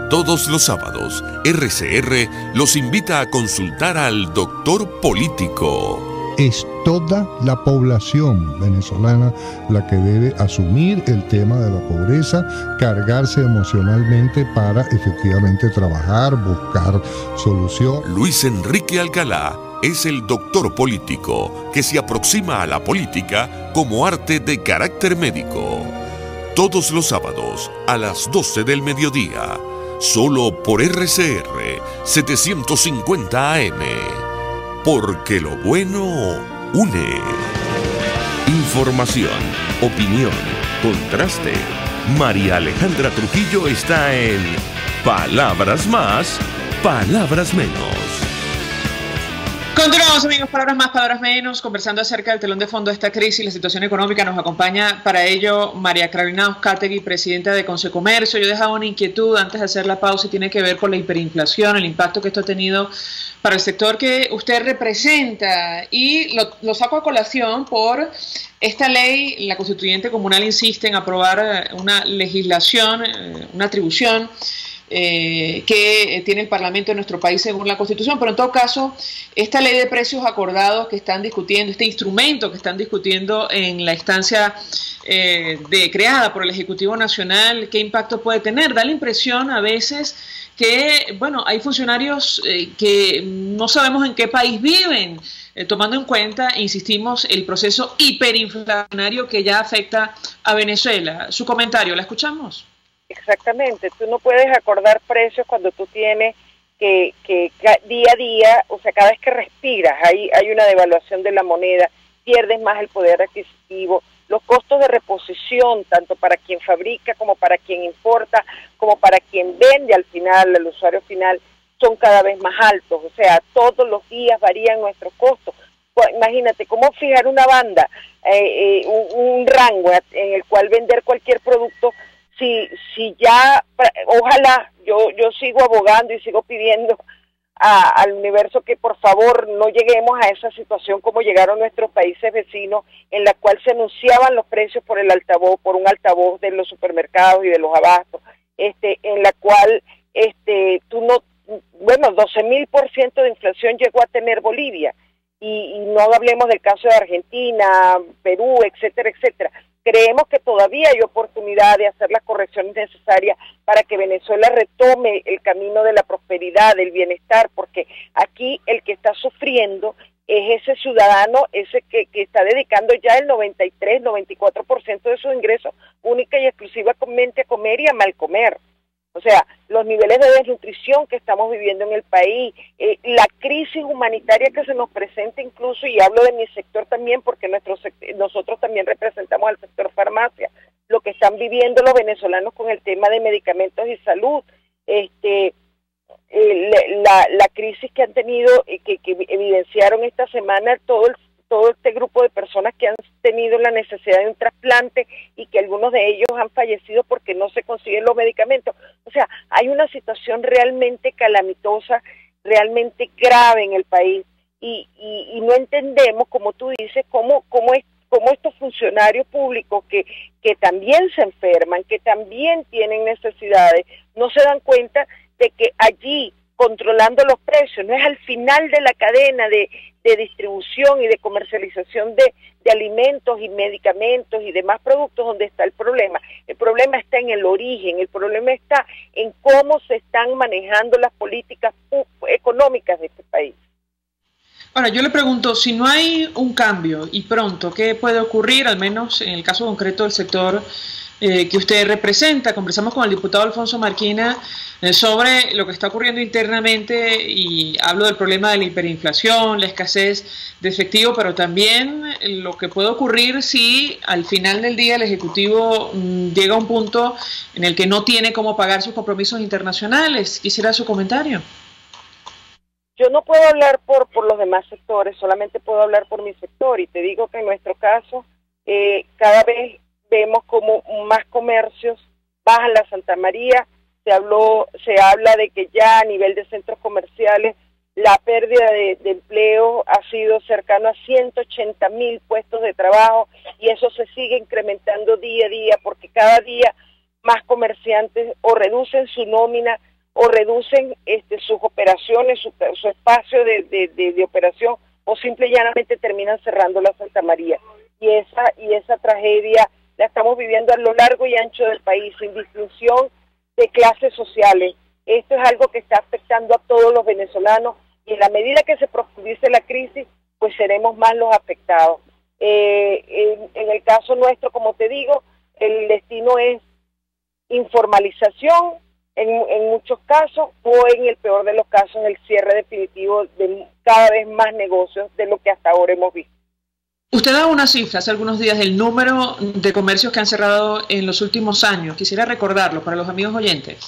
Todos los sábados, RCR los invita a consultar al doctor político. Es toda la población venezolana la que debe asumir el tema de la pobreza, cargarse emocionalmente para efectivamente trabajar, buscar solución. Luis Enrique Alcalá es el doctor político que se aproxima a la política como arte de carácter médico. Todos los sábados a las 12 del mediodía. Solo por RCR 750 AM. Porque lo bueno une. Información, opinión, contraste. María Alejandra Trujillo está en Palabras Más, Palabras Menos. Continuamos, amigos, palabras más, palabras menos, conversando acerca del telón de fondo de esta crisis, la situación económica. Nos acompaña para ello María Carolina Uzcategui, presidenta de Consecomercio. Yo dejaba una inquietud antes de hacer la pausa y tiene que ver con la hiperinflación, el impacto que esto ha tenido para el sector que usted representa, y lo saco a colación por esta ley. La constituyente comunal insiste en aprobar una legislación, una atribución que tiene el Parlamento de nuestro país según la Constitución, pero en todo caso, esta ley de precios acordados que están discutiendo, este instrumento que están discutiendo en la instancia creada por el Ejecutivo Nacional, ¿qué impacto puede tener? Da la impresión a veces que, bueno, hay funcionarios que no sabemos en qué país viven, tomando en cuenta, insistimos, el proceso hiperinflacionario que ya afecta a Venezuela. Su comentario, ¿la escuchamos? Exactamente, tú no puedes acordar precios cuando tú tienes que día a día, o sea, cada vez que respiras hay una devaluación de la moneda, pierdes más el poder adquisitivo, los costos de reposición, tanto para quien fabrica como para quien importa, como para quien vende al final, al usuario final, son cada vez más altos, o sea, todos los días varían nuestros costos. imagínate, ¿cómo fijar una banda, un rango en el cual vender cualquier producto? Si ya, ojalá, yo sigo abogando y sigo pidiendo al universo que por favor no lleguemos a esa situación como llegaron nuestros países vecinos, en la cual se anunciaban los precios por un altavoz de los supermercados y de los abastos, en la cual 12.000% de inflación llegó a tener Bolivia, y no hablemos del caso de Argentina, Perú, etcétera, etcétera. Creemos que todavía hay oportunidad de hacer las correcciones necesarias para que Venezuela retome el camino de la prosperidad, del bienestar, porque aquí el que está sufriendo es ese ciudadano, ese que está dedicando ya el 93, 94% de sus ingresos única y exclusivamente a comer y a mal comer. O sea, los niveles de desnutrición que estamos viviendo en el país, la crisis humanitaria que se nos presenta incluso, y hablo de mi sector también porque nosotros también representamos al sector farmacia, lo que están viviendo los venezolanos con el tema de medicamentos y salud, la crisis que han tenido, que evidenciaron esta semana todo este grupo de personas que han tenido la necesidad de un trasplante y que algunos de ellos han fallecido porque no se consiguen los medicamentos. O sea, hay una situación realmente calamitosa, realmente grave en el país y no entendemos, como tú dices, cómo estos funcionarios públicos que también se enferman, que también tienen necesidades, no se dan cuenta de que allí, controlando los precios, no es al final de la cadena de distribución y de comercialización de alimentos y medicamentos y demás productos donde está el problema. El problema está en el origen, el problema está en cómo se están manejando las políticas económicas de este país. Ahora, yo le pregunto, si no hay un cambio y pronto, ¿qué puede ocurrir, al menos en el caso concreto del sector que usted representa? Conversamos con el diputado Alfonso Marquina sobre lo que está ocurriendo internamente, y hablo del problema de la hiperinflación, la escasez de efectivo, pero también lo que puede ocurrir si al final del día el Ejecutivo llega a un punto en el que no tiene cómo pagar sus compromisos internacionales. Quisiera su comentario. Yo no puedo hablar por los demás sectores, solamente puedo hablar por mi sector, y te digo que en nuestro caso cada vez vemos como más comercios bajan la Santa María. Se habla de que ya a nivel de centros comerciales la pérdida de empleo ha sido cercano a 180.000 puestos de trabajo, y eso se sigue incrementando día a día porque cada día más comerciantes o reducen su nómina o reducen sus operaciones, su espacio de operación, o simple y llanamente terminan cerrando la Santa María. Y esa tragedia la estamos viviendo a lo largo y ancho del país, sin distinción de clases sociales. Esto es algo que está afectando a todos los venezolanos, y en la medida que se profundice la crisis, pues seremos más los afectados. En el caso nuestro, como te digo, el destino es informalización en muchos casos, o en el peor de los casos el cierre definitivo de cada vez más negocios de lo que hasta ahora hemos visto. Usted da una cifra hace algunos días del número de comercios que han cerrado en los últimos años. Quisiera recordarlo para los amigos oyentes.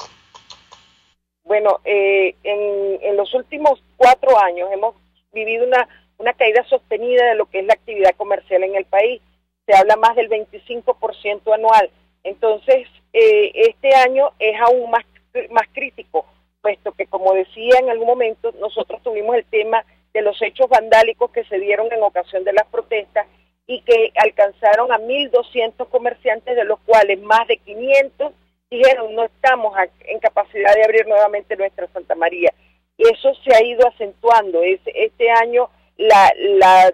Bueno, en los últimos 4 años hemos vivido una caída sostenida de lo que es la actividad comercial en el país. Se habla más del 25% anual. Entonces, este año es aún más crítico, puesto que, como decía en algún momento, nosotros tuvimos el tema de los hechos vandálicos que se dieron en ocasión de las protestas y que alcanzaron a 1.200 comerciantes, de los cuales más de 500 dijeron no estamos en capacidad de abrir nuevamente nuestra Santa María. Y eso se ha ido acentuando. Este año la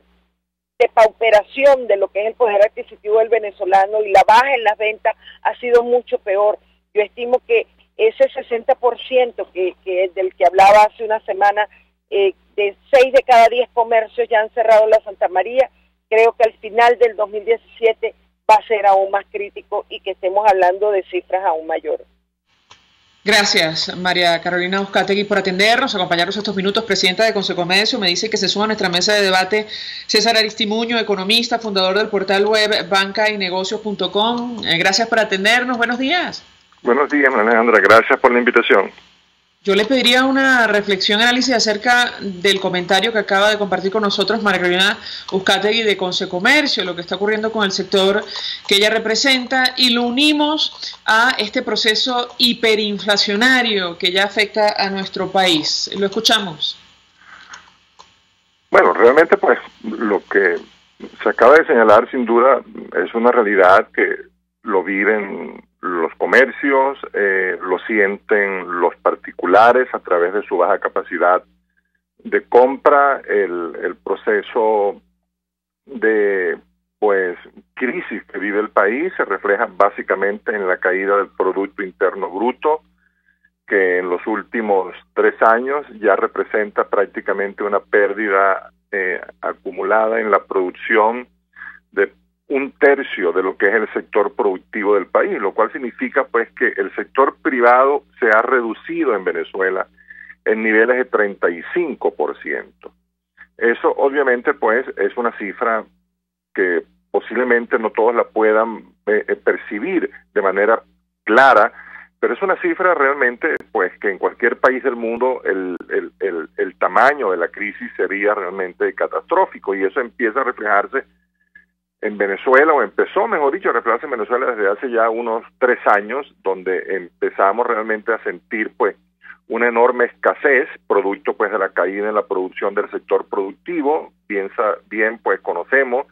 depauperación de lo que es el poder adquisitivo del venezolano y la baja en las ventas ha sido mucho peor. Yo estimo que ese 60% que del que hablaba hace una semana, de 6 de cada 10 comercios ya han cerrado la Santa María, creo que al final del 2017 va a ser aún más crítico y que estemos hablando de cifras aún mayores. Gracias, María Carolina Uzcategui, por atendernos, acompañarnos estos minutos. Presidenta de Consecomercio, me dice que se suma a nuestra mesa de debate César Aristimuño, economista, fundador del portal web bancaynegocios.com. Gracias por atendernos, buenos días. Buenos días, Alejandra, gracias por la invitación. Yo le pediría una reflexión, análisis acerca del comentario que acaba de compartir con nosotros María Carolina Uzcategui de Consecomercio, lo que está ocurriendo con el sector que ella representa, y lo unimos a este proceso hiperinflacionario que ya afecta a nuestro país. Lo escuchamos. Bueno, realmente pues lo que se acaba de señalar sin duda es una realidad que lo viven los comercios, lo sienten los particulares a través de su baja capacidad de compra, el proceso de pues crisis que vive el país se refleja básicamente en la caída del Producto Interno Bruto, que en los últimos 3 años ya representa prácticamente una pérdida acumulada en la producción de 1/3 de lo que es el sector productivo del país, lo cual significa pues que el sector privado se ha reducido en Venezuela en niveles de 35%. Eso obviamente pues es una cifra que posiblemente no todos la puedan percibir de manera clara, pero es una cifra realmente pues que en cualquier país del mundo el tamaño de la crisis sería realmente catastrófico, y eso empieza a reflejarse en Venezuela, o empezó, mejor dicho, a reflejarse en Venezuela desde hace ya unos 3 años, donde empezamos realmente a sentir pues una enorme escasez, producto pues de la caída en la producción del sector productivo. Bien pues conocemos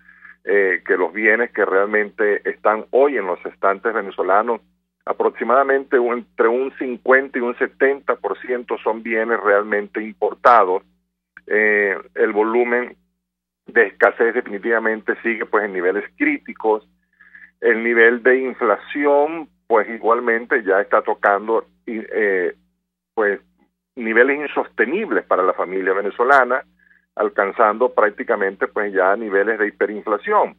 que los bienes que realmente están hoy en los estantes venezolanos, aproximadamente entre un 50 y un 70% son bienes realmente importados. El volumen de escasez definitivamente sigue pues en niveles críticos. El nivel de inflación pues igualmente ya está tocando pues niveles insostenibles para la familia venezolana, alcanzando prácticamente pues ya niveles de hiperinflación,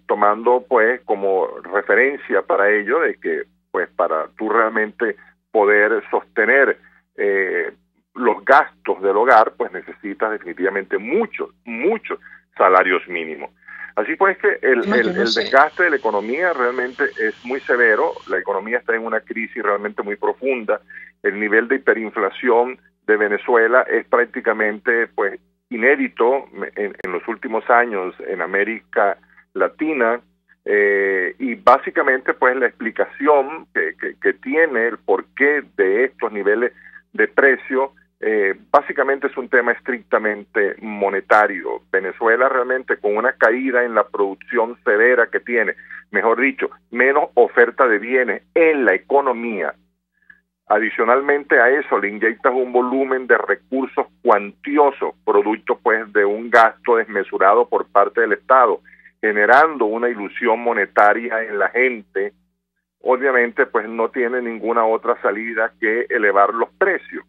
tomando pues como referencia para ello de que pues para tú realmente poder sostener los gastos del hogar, pues necesitas definitivamente muchos salarios mínimos. Así pues que el desgaste de la economía realmente es muy severo. La economía está en una crisis realmente muy profunda. El nivel de hiperinflación de Venezuela es prácticamente pues inédito en los últimos años en América Latina, y básicamente pues la explicación que tiene el porqué de estos niveles de precio básicamente es un tema estrictamente monetario. Venezuela realmente, con una caída en la producción severa que tiene, mejor dicho, menos oferta de bienes en la economía, adicionalmente a eso le inyectas un volumen de recursos cuantioso, producto pues de un gasto desmesurado por parte del Estado, generando una ilusión monetaria en la gente. Obviamente pues no tiene ninguna otra salida que elevar los precios.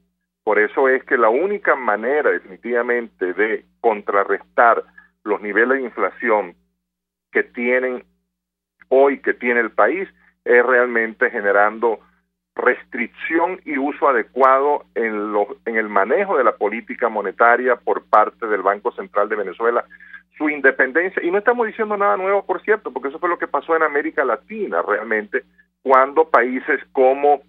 Por eso es que la única manera definitivamente de contrarrestar los niveles de inflación que tienen hoy, que tiene el país, es realmente generando restricción y uso adecuado en el manejo de la política monetaria por parte del Banco Central de Venezuela, su independencia. Y no estamos diciendo nada nuevo, por cierto, porque eso fue lo que pasó en América Latina realmente, cuando países como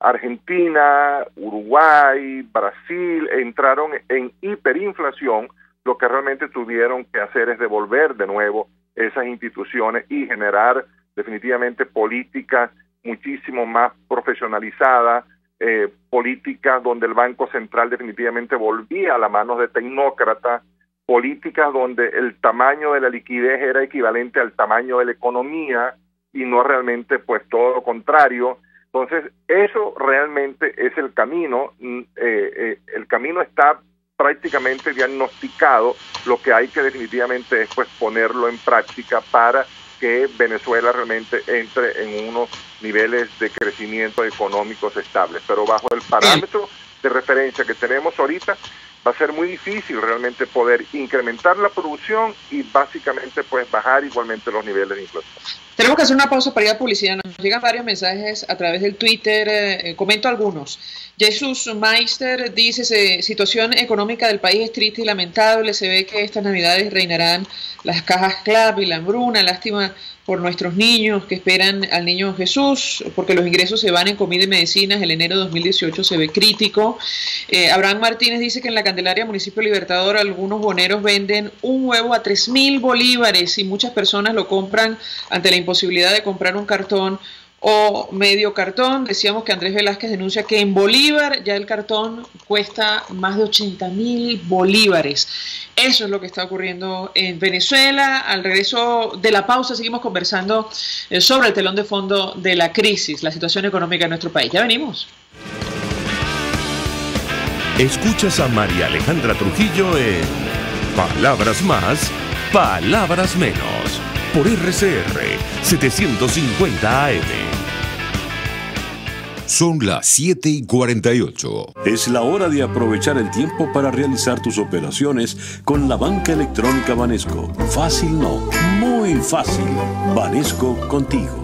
Argentina, Uruguay, Brasil entraron en hiperinflación. Lo que realmente tuvieron que hacer es devolver de nuevo esas instituciones y generar definitivamente políticas muchísimo más profesionalizadas, políticas donde el Banco Central definitivamente volvía a las manos de tecnócratas, políticas donde el tamaño de la liquidez era equivalente al tamaño de la economía y no realmente pues todo lo contrario. Entonces, eso realmente es el camino. El camino está prácticamente diagnosticado. Lo que hay que definitivamente es pues ponerlo en práctica para que Venezuela realmente entre en unos niveles de crecimiento económicos estables. Pero bajo el parámetro de referencia que tenemos ahorita, va a ser muy difícil realmente poder incrementar la producción y básicamente pues bajar igualmente los niveles de inflación. Tenemos que hacer una pausa para ir a publicidad. Nos llegan varios mensajes a través del Twitter, comento algunos. Jesús Meister dice, situación económica del país es triste y lamentable, se ve que estas navidades reinarán las cajas clave y la hambruna, lástima por nuestros niños que esperan al niño Jesús, porque los ingresos se van en comida y medicinas, el enero de 2018 se ve crítico. Abraham Martínez dice que en la Candelaria, municipio Libertador, algunos boneros venden un huevo a 3.000 bolívares y muchas personas lo compran ante la imposibilidad de comprar un cartón o medio cartón. Decíamos que Andrés Velázquez denuncia que en Bolívar ya el cartón cuesta más de 80.000 bolívares. Eso es lo que está ocurriendo en Venezuela. Al regreso de la pausa seguimos conversando sobre el telón de fondo de la crisis, la situación económica de nuestro país. Ya venimos. Escuchas a María Alejandra Trujillo en Palabras Más, Palabras Menos, por RCR 750 AM. Son las 7:48. Es la hora de aprovechar el tiempo para realizar tus operaciones con la banca electrónica Banesco. Fácil no, muy fácil. Banesco contigo.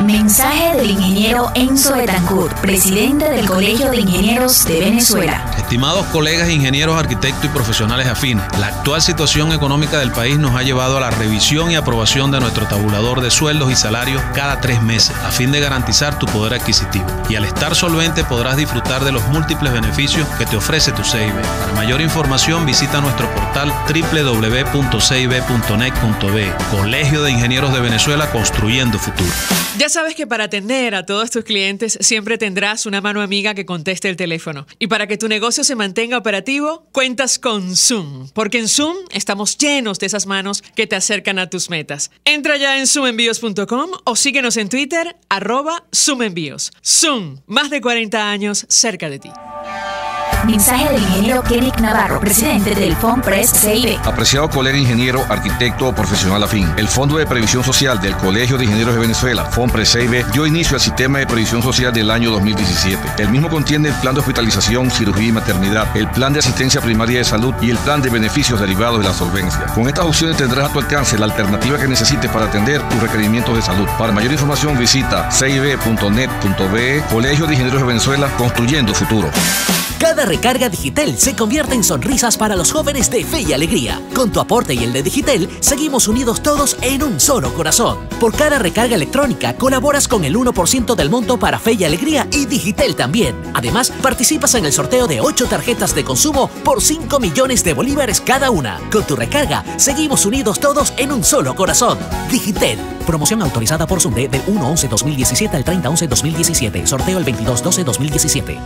Mensaje del ingeniero Enzo Betancourt, presidente del Colegio de Ingenieros de Venezuela. Estimados colegas ingenieros, arquitectos y profesionales afines, la actual situación económica del país nos ha llevado a la revisión y aprobación de nuestro tabulador de sueldos y salarios cada 3 meses, a fin de garantizar tu poder adquisitivo. Y al estar solvente podrás disfrutar de los múltiples beneficios que te ofrece tu CIB. Para mayor información visita nuestro portal www.cib.net.be. Colegio de Ingenieros de Venezuela, construyendo futuro. Ya sabes que para atender a todos tus clientes siempre tendrás una mano amiga que conteste el teléfono. Y para que tu negocio se mantenga operativo, cuentas con Zoom. Porque en Zoom estamos llenos de esas manos que te acercan a tus metas. Entra ya en zoomenvíos.com o síguenos en Twitter, @zoomenvíos. Zoom, más de 40 años cerca de ti. Mensaje del ingeniero Kenneth Navarro, presidente del FONPRES CIB. Apreciado colega ingeniero, arquitecto o profesional afín, el Fondo de Previsión Social del Colegio de Ingenieros de Venezuela, FONPRES CIB, dio inicio al sistema de previsión social del año 2017. El mismo contiene el plan de hospitalización, cirugía y maternidad, el plan de asistencia primaria de salud y el plan de beneficios derivados de la solvencia. Con estas opciones tendrás a tu alcance la alternativa que necesites para atender tus requerimientos de salud. Para mayor información visita cib.net.be. Colegio de Ingenieros de Venezuela, construyendo futuro. Cada recarga Digitel se convierte en sonrisas para los jóvenes de Fe y Alegría. Con tu aporte y el de Digitel, seguimos unidos todos en un solo corazón. Por cada recarga electrónica, colaboras con el 1% del monto para Fe y Alegría y Digitel también. Además, participas en el sorteo de 8 tarjetas de consumo por 5 millones de bolívares cada una. Con tu recarga, seguimos unidos todos en un solo corazón. Digitel. Promoción autorizada por SUNDE del 1/11/2017 al 30/11/2017. Sorteo el 22/12/2017.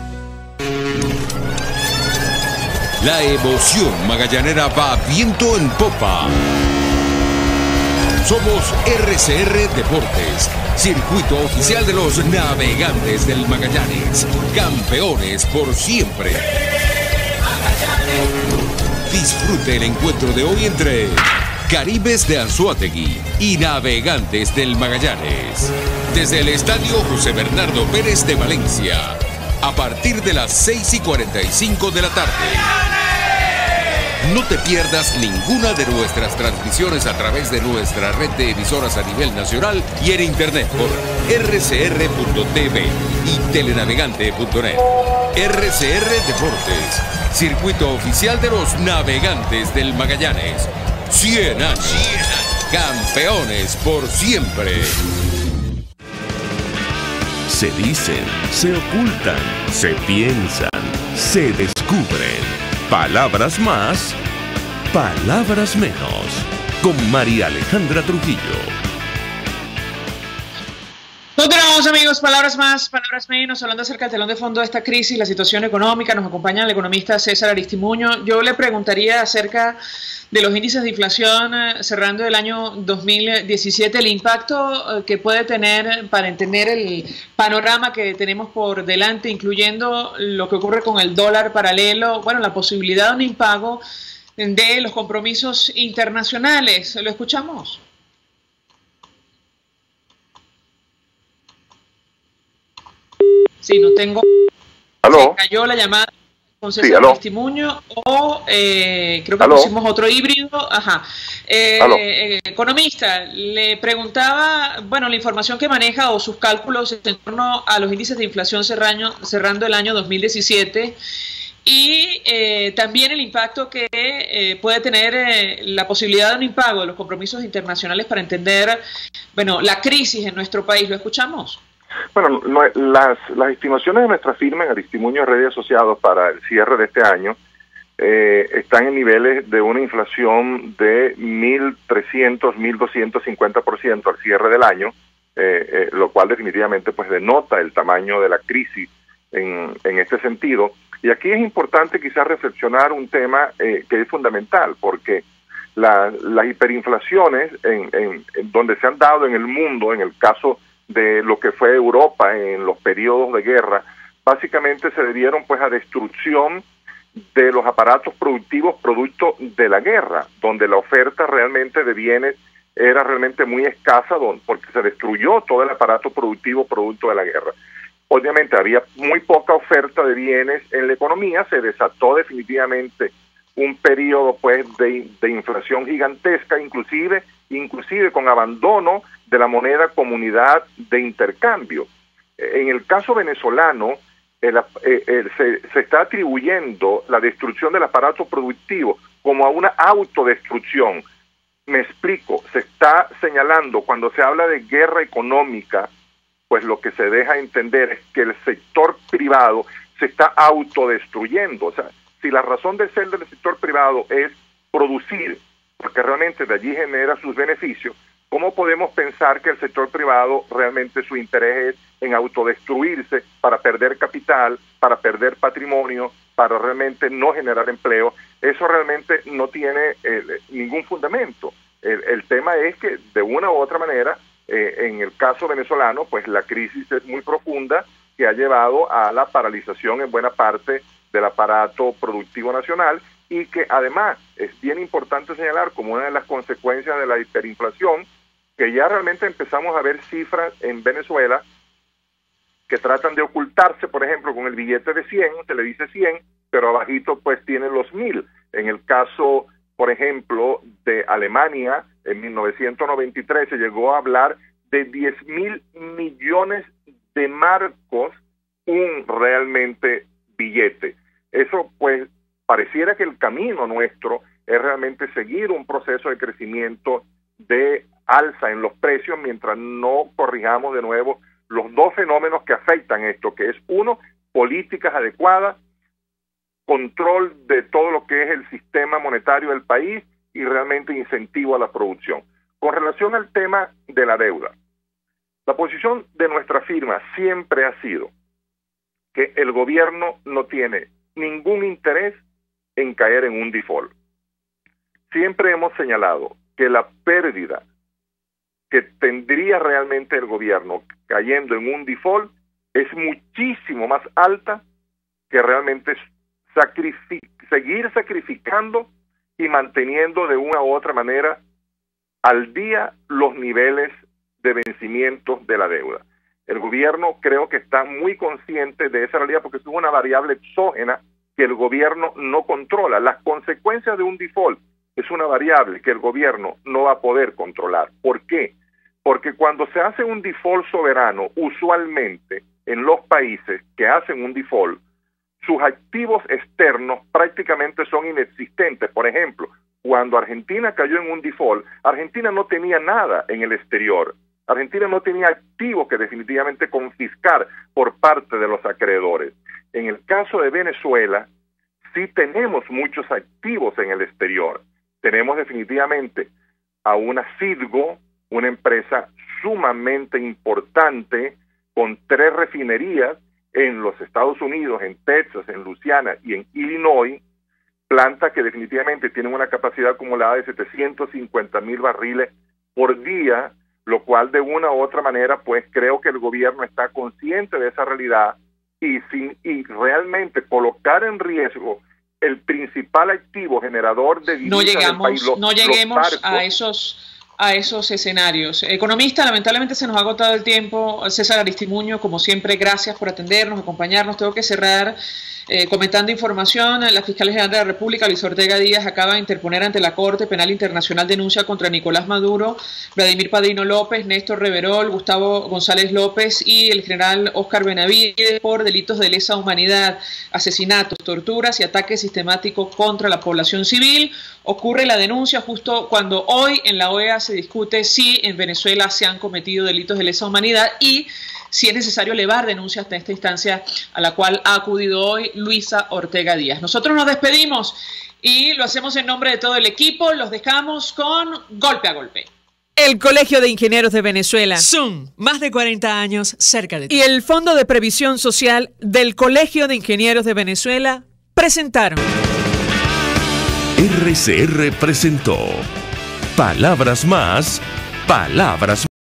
La emoción magallanera va viento en popa. Somos RCR Deportes, circuito oficial de los navegantes del Magallanes, campeones por siempre. Disfrute el encuentro de hoy entre Caribes de Anzoátegui y Navegantes del Magallanes, desde el Estadio José Bernardo Pérez de Valencia, a partir de las 6:45 de la tarde. No te pierdas ninguna de nuestras transmisiones a través de nuestra red de emisoras a nivel nacional y en internet por rcr.tv y telenavegante.net. RCR Deportes, circuito oficial de los navegantes del Magallanes. 100 años. Campeones por siempre. Se dicen, se ocultan, se piensan, se descubren. Palabras más, palabras menos. Con María Alejandra Trujillo. Continuamos, amigos, palabras más, palabras menos, hablando acerca del telón de fondo de esta crisis, la situación económica. Nos acompaña el economista César Aristimuño. Yo le preguntaría acerca de los índices de inflación cerrando el año 2017, el impacto que puede tener para entender el panorama que tenemos por delante, incluyendo lo que ocurre con el dólar paralelo, bueno, la posibilidad de un impago de los compromisos internacionales. ¿Lo escuchamos? Sí, no tengo. ¿Aló? Se cayó la llamada con César Sí, ¿aló? Aristimuño o creo que ¿Aló? pusimos otro híbrido. Ajá. Economista, le preguntaba, bueno, la información que maneja o sus cálculos en torno a los índices de inflación cerrando el año 2017 y también el impacto que puede tener la posibilidad de un impago de los compromisos internacionales para entender, bueno, la crisis en nuestro país. ¿Lo escuchamos? Bueno, las estimaciones de nuestra firma en Aristimuño Red y Asociados para el cierre de este año están en niveles de una inflación de 1.300, 1.250% al cierre del año, lo cual definitivamente pues denota el tamaño de la crisis en este sentido. Y aquí es importante quizás reflexionar un tema que es fundamental, porque las hiperinflaciones en donde se han dado en el mundo, en el caso de lo que fue Europa en los periodos de guerra, básicamente se debieron pues a destrucción de los aparatos productivos producto de la guerra, donde la oferta realmente de bienes era realmente muy escasa, porque se destruyó todo el aparato productivo producto de la guerra. Obviamente había muy poca oferta de bienes en la economía, se desató definitivamente un periodo pues de inflación gigantesca, inclusive con abandono de la moneda comunidad de intercambio. En el caso venezolano, se está atribuyendo la destrucción del aparato productivo como a una autodestrucción. Me explico, se está señalando cuando se habla de guerra económica, pues lo que se deja entender es que el sector privado se está autodestruyendo. O sea, si la razón de ser del sector privado es producir, porque realmente de allí genera sus beneficios, ¿cómo podemos pensar que el sector privado realmente su interés es en autodestruirse para perder capital, para perder patrimonio, para realmente no generar empleo? Eso realmente no tiene ningún fundamento. El tema es que de una u otra manera, en el caso venezolano, pues la crisis es muy profunda, que ha llevado a la paralización en buena parte del aparato productivo nacional, y que además es bien importante señalar como una de las consecuencias de la hiperinflación, que ya realmente empezamos a ver cifras en Venezuela que tratan de ocultarse, por ejemplo, con el billete de 100, se le dice 100, pero abajito pues tiene los 1000. En el caso, por ejemplo, de Alemania, en 1993 se llegó a hablar de 10.000 millones de marcos, un realmente billete. Eso pues pareciera que el camino nuestro es realmente seguir un proceso de crecimiento de alza en los precios mientras no corrijamos de nuevo los dos fenómenos que afectan esto, que es uno, políticas adecuadas, control de todo lo que es el sistema monetario del país y realmente incentivo a la producción. Con relación al tema de la deuda, la posición de nuestra firma siempre ha sido que el gobierno no tiene ningún interés en caer en un default. Siempre hemos señalado que la pérdida que tendría realmente el gobierno cayendo en un default es muchísimo más alta que realmente seguir sacrificando y manteniendo de una u otra manera al día los niveles de vencimientos de la deuda. El gobierno creo que está muy consciente de esa realidad porque es una variable exógena que el gobierno no controla. Las consecuencias de un default es una variable que el gobierno no va a poder controlar. ¿Por qué? Porque cuando se hace un default soberano, usualmente en los países que hacen un default, sus activos externos prácticamente son inexistentes. Por ejemplo, cuando Argentina cayó en un default, Argentina no tenía nada en el exterior. Argentina no tenía activos que definitivamente confiscar por parte de los acreedores. En el caso de Venezuela, sí tenemos muchos activos en el exterior. Tenemos definitivamente a una Citgo, una empresa sumamente importante, con 3 refinerías en los Estados Unidos, en Texas, en Luisiana y en Illinois, plantas que definitivamente tienen una capacidad acumulada de 750,000 barriles por día, lo cual de una u otra manera, pues creo que el gobierno está consciente de esa realidad y realmente colocar en riesgo el principal activo generador de divisas del país. No lleguemos a esos escenarios. Economista, lamentablemente se nos ha agotado el tiempo. César Aristimuño, como siempre, gracias por atendernos, acompañarnos. Tengo que cerrar Comentando información, la fiscal general de la República, Luis Ortega Díaz, acaba de interponer ante la Corte Penal Internacional denuncia contra Nicolás Maduro, Vladimir Padrino López, Néstor Reverol, Gustavo González López y el general Óscar Benavides por delitos de lesa humanidad, asesinatos, torturas y ataques sistemáticos contra la población civil. Ocurre la denuncia justo cuando hoy en la OEA se discute si en Venezuela se han cometido delitos de lesa humanidad y si es necesario elevar denuncias hasta esta instancia a la cual ha acudido hoy Luisa Ortega Díaz. Nosotros nos despedimos y lo hacemos en nombre de todo el equipo. Los dejamos con Golpe a Golpe. El Colegio de Ingenieros de Venezuela, SUN, más de 40 años cerca de ti, y el Fondo de Previsión Social del Colegio de Ingenieros de Venezuela presentaron. RCR presentó Palabras Más, Palabras